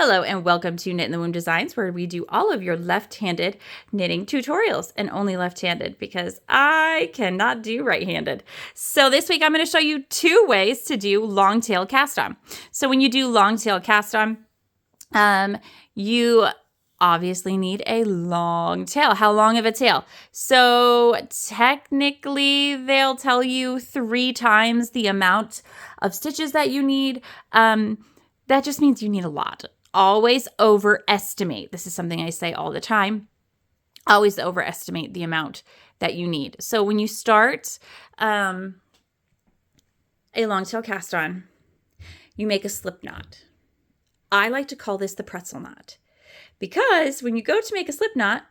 Hello and welcome to Knit in the Womb Designs, where we do all of your left-handed knitting tutorials, and only left-handed because I cannot do right-handed. So this week I'm going to show you 2 ways to do long tail cast on. So when you do long tail cast on, you obviously need a long tail. How long of a tail? So technically they'll tell you 3 times the amount of stitches that you need. That just means you need a lot. Always overestimate. This is something I say all the time. Always overestimate the amount that you need. So when you start a long tail cast on, you make a slip knot. I like to call this the pretzel knot because when you go to make a slip knot,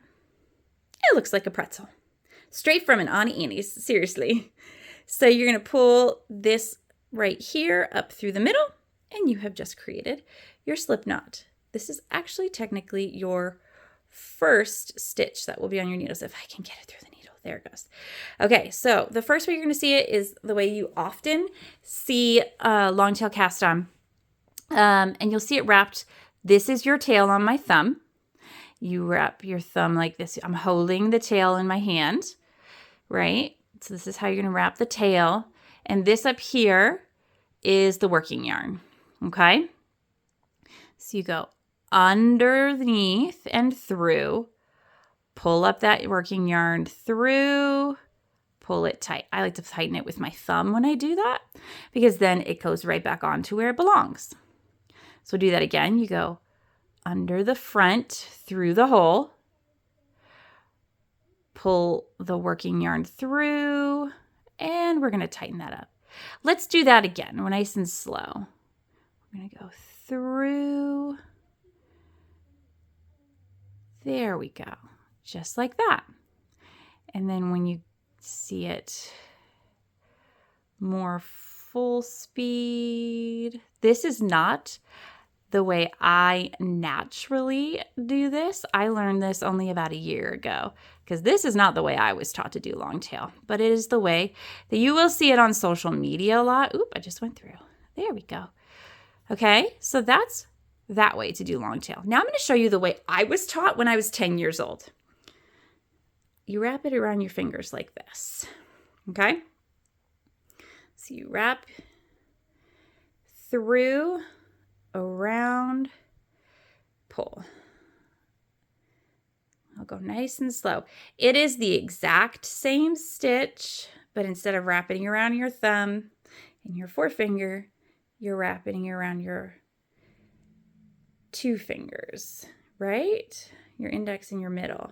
it looks like a pretzel. Straight from an Auntie Annie's, seriously. So you're going to pull this right here up through the middle, and you have just created your slip knot. This is actually technically your first stitch that will be on your needles. If I can get it through the needle, there it goes. Okay, so the first way you're going to see it is the way you often see a long tail cast on, and you'll see it wrapped. This is your tail on my thumb. You wrap your thumb like this. I'm holding the tail in my hand, right? So this is how you're going to wrap the tail, and this up here is the working yarn. Okay, so you go underneath and through, pull up that working yarn through, pull it tight. I like to tighten it with my thumb when I do that because then it goes right back on to where it belongs. So do that again. You go under the front through the hole, pull the working yarn through, and we're going to tighten that up. Let's do that again. We're nice and slow. We're going to go through. There we go. Just like that. And then when you see it more full speed, this is not the way I naturally do this. I learned this only about a year ago because this is not the way I was taught to do long tail, but it is the way that you will see it on social media a lot. Oop, I just went through. There we go. Okay, so that's that way to do long tail. Now I'm going to show you the way I was taught when I was 10 years old. You wrap it around your fingers like this, okay? So you wrap through, around, pull. I'll go nice and slow. It is the exact same stitch, but instead of wrapping around your thumb and your forefinger, you're wrapping around your 2 fingers, right? Your index and your middle.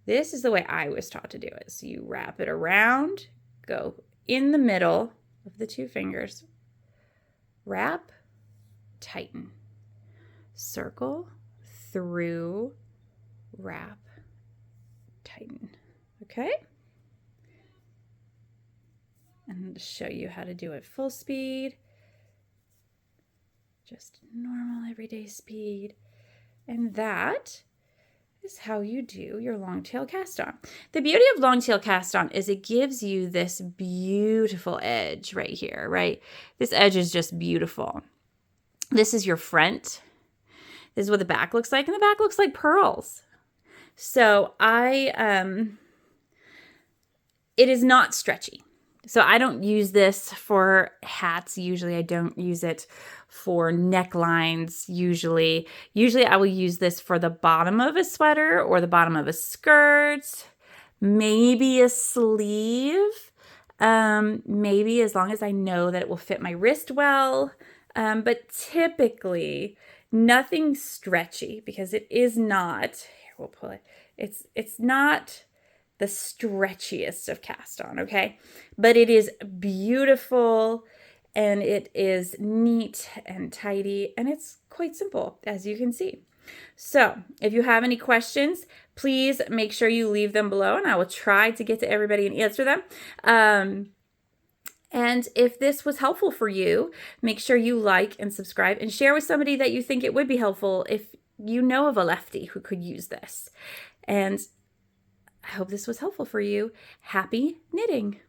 This is the way I was taught to do it. So you wrap it around, go in the middle of the 2 fingers, wrap, tighten, circle, through, wrap, tighten, okay? And to show you how to do it full speed, just normal everyday speed. And that is how you do your long tail cast on. The beauty of long tail cast on is it gives you this beautiful edge right here, right? This edge is just beautiful. This is your front. This is what the back looks like, and the back looks like pearls. So it is not stretchy. So I don't use this for hats. Usually I don't use it for necklines. Usually I will use this for the bottom of a sweater or the bottom of a skirt, maybe a sleeve, maybe as long as I know that it will fit my wrist well. But typically nothing stretchy because it is not, here we'll pull it, it's not the stretchiest of cast on, okay? But it is beautiful and it is neat and tidy and it's quite simple, as you can see. So if you have any questions, please make sure you leave them below and I will try to get to everybody and answer them. And if this was helpful for you, make sure you like and subscribe and share with somebody that you think it would be helpful if you know of a lefty who could use this. And I hope this was helpful for you. Happy knitting!